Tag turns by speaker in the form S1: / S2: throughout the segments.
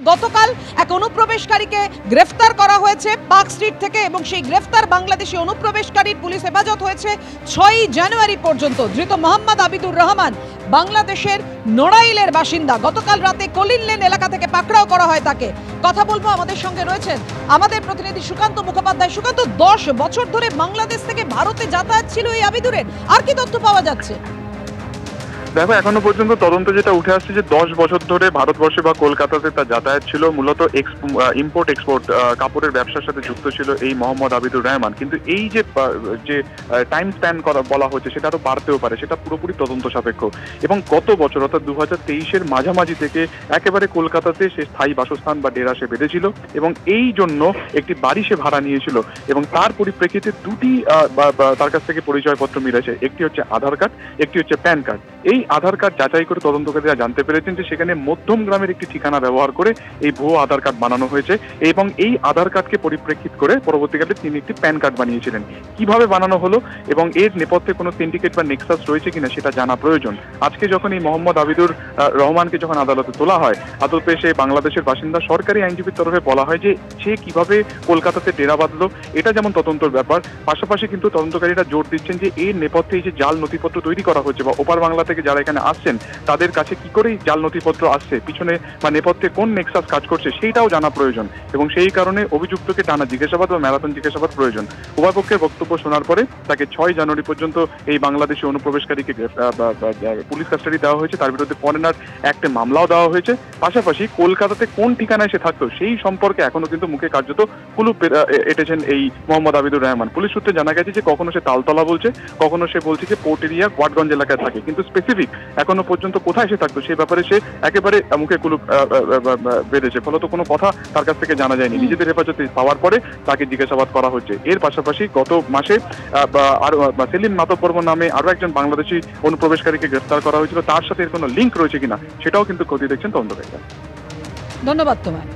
S1: গতকাল এক অনুপ্রবেশকারীকে গ্রেফতার করা হয়েছে পার্ক স্ট্রিট থেকে এবং সেই গ্রেফতার বাংলাদেশি অনুপ্রবেশকারীর পুলিশ হেফাজত হয়েছে 6ই জানুয়ারি পর্যন্ত। ধৃত মোহাম্মদ আবিদুর রহমান বাংলাদেশের নড়াইলের বাসিন্দা। গতকাল রাতে কলিন লেন এলাকা থেকে পাকড়াও করা হয় তাকে। কথা বলবো, আমাদের সঙ্গে রয়েছেন আমাদের প্রতিনিধি সুকান্ত মুখোপাধ্যায়। সুকান্ত, 10 বছর ধরে বাংলাদেশ থেকে ভারতে যাতায়াত ছিল এই আবিদুরের, আর কি তথ্য পাওয়া যাচ্ছে?
S2: দেখো, এখনো পর্যন্ত তদন্ত যেটা উঠে আসছে যে 10 বছর ধরে ভারতবর্ষে বা কলকাতাতে তার যাতায়াত ছিল। মূলত ইম্পোর্ট এক্সপোর্ট কাপড়ের ব্যবসার সাথে যুক্ত ছিল এই মোহাম্মদ আবিদুর রহমান। কিন্তু এই যে টাইম স্প্যান করা বলা হচ্ছে সেটা আরো বাড়তেও পারে, সেটা পুরোপুরি তদন্ত সাপেক্ষ। এবং গত বছর অর্থাৎ 2023-এর মাঝামাঝি থেকে একেবারে কলকাতাতে সে স্থায়ী বাসস্থান বা ডেরা সে বেঁধেছিল এবং এই জন্য একটি বাড়ি সে ভাড়া নিয়েছিল এবং তার পরিপ্রেক্ষিতে দুটি তার কাছ থেকে পরিচয়পত্র মিলেছে। একটি হচ্ছে আধার কার্ড, একটি হচ্ছে প্যান কার্ড। এই আধার কার্ড যাচাই করে তদন্তকারীরা জানতে পেরেছেন যে সেখানে মধ্যম গ্রামের একটি ঠিকানা ব্যবহার করে এই ভুয়ো আধার কার্ড বানানো হয়েছে এবং এই আধার কার্ডকে পরিপ্রেক্ষিত করে পরবর্তীকালে তিনি একটি প্যান কার্ড বানিয়েছিলেন। কিভাবে বানানো হলো এবং এর নেপথ্যে কোনো সিন্ডিকেট বা নেক্সাস রয়েছে কিনা সেটা জানা প্রয়োজন। আজকে যখন এই মোহাম্মদ আবিদুর রহমানকে যখন আদালতে তোলা হয়, আদালতে সে বাংলাদেশের বাসিন্দা, সরকারি আইনজীবীর তরফে বলা হয় যে সে কিভাবে কলকাতাতে ডেরা বাঁধলো এটা যেমন তদন্তর ব্যাপার, পাশাপাশি কিন্তু তদন্তকারীরা জোর দিচ্ছেন যে এর নেপথ্যে এই যে জাল নথিপত্র তৈরি করা হচ্ছে বা ওপার বাংলা থেকে যারা এখানে আসছেন তাদের কাছে কি করে জাল নথিপত্র আসছে, পিছনে বা নেপথ্যে কোন নেক্সাস কাজ করছে সেইটাও জানা প্রয়োজন এবং সেই কারণে অভিযুক্তকে টানা জিজ্ঞাসাবাদ বা ম্যারাথন জিজ্ঞাসাবাদ প্রয়োজন। উভয় পক্ষের বক্তব্য শোনার পরে তাকে 6 জানুয়ারি পর্যন্ত এই বাংলাদেশি অনুপ্রবেশকারীকে পুলিশ কাস্টাডি দেওয়া হয়েছে। তার বিরুদ্ধে ফরেনার অ্যাক্টে মামলাও দেওয়া হয়েছে। পাশাপাশি কলকাতাতে কোন ঠিকানায় সে থাকতো সেই সম্পর্কে এখনো কিন্তু মুখে কার্যত কুলুপ এঁটেছেন এই মোহাম্মদ আবিদুর রহমান। পুলিশ সূত্রে জানা গেছে যে কখনো সে তালতলা বলছে, কখনো সে বলছে যে পোর্ট এরিয়া কোয়াটগঞ্জ এলাকায় থাকে, কিন্তু স্পেসিফিক এখনো পর্যন্ত কোথায় সে থাকতো সেই ব্যাপারে সে একেবারে মুখে কুলুপ বেঁধেছে। ফলত কোনো কথা তার কাছ থেকে জানা যায়নি। নিজেদের হেফাজতে পাওয়ার পরে তাকে জিজ্ঞাসাবাদ করা হচ্ছে। এর পাশাপাশি গত মাসে আর সেলিম মাতব্বর নামে আরো একজন বাংলাদেশি অনুপ্রবেশকারীকে গ্রেফতার করা হয়েছিল। তার সাথে এর কোনো লিঙ্ক রয়েছে কিনা সেটাও কিন্তু খতিয়ে দেখছেন তদন্তকারীরা।
S1: ধন্যবাদ তোমায়।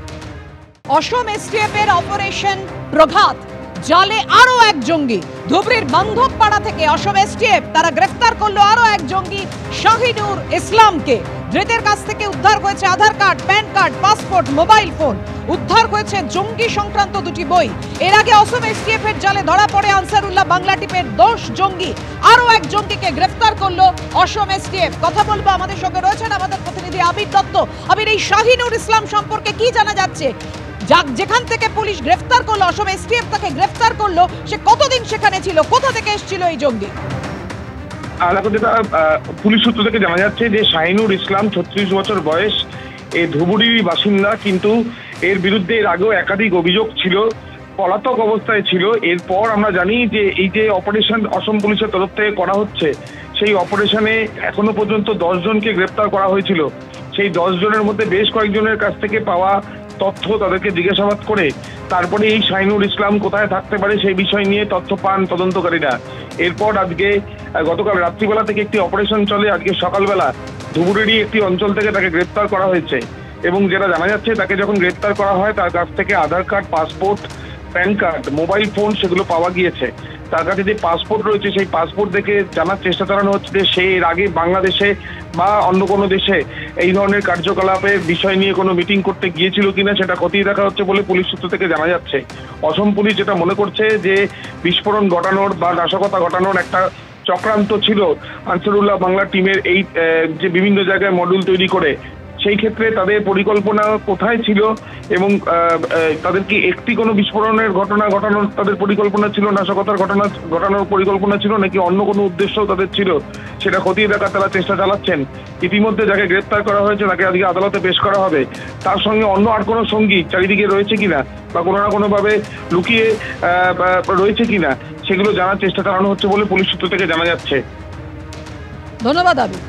S1: অসম এসটিএফ এর অপারেশন প্রঘাত, জালে আরো এক জঙ্গি। ধুবড়ির বান্ধবপাড়া থেকে অসম এসটিএফ তারা গ্রেফতার করলো আরো এক জঙ্গি শাহিনুর ইসলামকে। ধৃতের কাছ থেকে উদ্ধার হয়েছে Aadhaar card, PAN card, passport, mobile phone. উদ্ধার হয়েছে জঙ্গি সংক্রান্ত 2টি বই। এর আগে অসম এসটিএফ এর জালে ধরা পড়ে আনসারুল্লাহ বাংলা টিপের 10 জঙ্গি। আরো এক জঙ্গিকে গ্রেফতার করলো অসম এসটিএফ। কথা বলবো, আমাদের সঙ্গে রয়েছেন আমাদের প্রতিনিধি আবির দত্ত। আবির, এই শাহিনুর ইসলাম সম্পর্কে কি জানা যাচ্ছে? যেখান থেকে পুলিশ গ্রেফতার করলো, অসম এসটিএফ তাকে গ্রেফতার করলো, সে কতদিন সেখানে ছিল, কোথা থেকে এসেছিল এই জঙ্গি?
S3: পুলিশ সূত্র থেকে জানা যাচ্ছে যে শাহিনুর ইসলাম 36 বছর বয়স, এই ধুবুরির বাসিন্দা। কিন্তু এর বিরুদ্ধে এর আগেও একাধিক অভিযোগ ছিল, পলাতক অবস্থায় ছিল। এরপর আমরা জানি যে এই যে অপারেশন অসম পুলিশের তরফ থেকে করা হচ্ছে, সেই অপারেশনে এখনো পর্যন্ত 10 জনকে গ্রেপ্তার করা হয়েছিল। সেই 10 জনের মধ্যে বেশ কয়েকজনের কাছ থেকে পাওয়া তথ্য, তাদেরকে জিজ্ঞাসাবাদ করে তারপরে এই শাহিনুর ইসলাম কোথায় থাকতে পারে সেই বিষয় নিয়ে তথ্য পান তদন্তকারীরা। এরপর আজকে গতকাল রাত্রিবেলা থেকে একটি অপারেশন চলে। আজকে সকালবেলা ধুবুরিরই একটি অঞ্চল থেকে তাকে গ্রেপ্তার করা হয়েছে এবং যেটা জানা যাচ্ছে তাকে যখন গ্রেপ্তার করা হয় তার কাছ থেকে Aadhaar card, passport, PAN card, mobile phone সেগুলো পাওয়া গিয়েছে। তার কাছে যে পাসপোর্ট রয়েছে সেই পাসপোর্ট দেখে জানার চেষ্টা চালানো হচ্ছে যে সে এর আগে বাংলাদেশে বা অন্য কোনো দেশে এই ধরনের কার্যকলাপের বিষয় নিয়ে কোনো মিটিং করতে গিয়েছিল কিনা সেটা খতিয়ে দেখা হচ্ছে বলে পুলিশ সূত্র থেকে জানা যাচ্ছে। অসম পুলিশ যেটা মনে করছে যে বিস্ফোরণ ঘটানোর বা নাশকতা ঘটানোর একটা চক্রান্ত ছিল আনসারুল্লাহ বাংলা টিমের এই যে বিভিন্ন জায়গায় মডেল তৈরি করে। সেই ক্ষেত্রে তাদের পরিকল্পনা কোথায় ছিল এবং তাদের কি একটি কোনো বিস্ফোরণের ঘটনা ঘটানোর তাদের পরিকল্পনা ছিল, নাশকতার ঘটনা ঘটানোর পরিকল্পনা ছিল, নাকি অন্য কোনো উদ্দেশ্যও তাদের ছিল সেটা খতিয়ে দেখার তারা চেষ্টা চালাচ্ছেন। ইতিমধ্যে যাকে গ্রেপ্তার করা হয়েছে তাকে আজকে আদালতে পেশ করা হবে। তার সঙ্গে অন্য আর কোনো সঙ্গী চারিদিকে রয়েছে কিনা বা কোনো না কোনোভাবে লুকিয়ে রয়েছে কিনা সেগুলো জানার চেষ্টা চালানো হচ্ছে বলে পুলিশ সূত্র থেকে জানা যাচ্ছে।
S1: ধন্যবাদ আবির।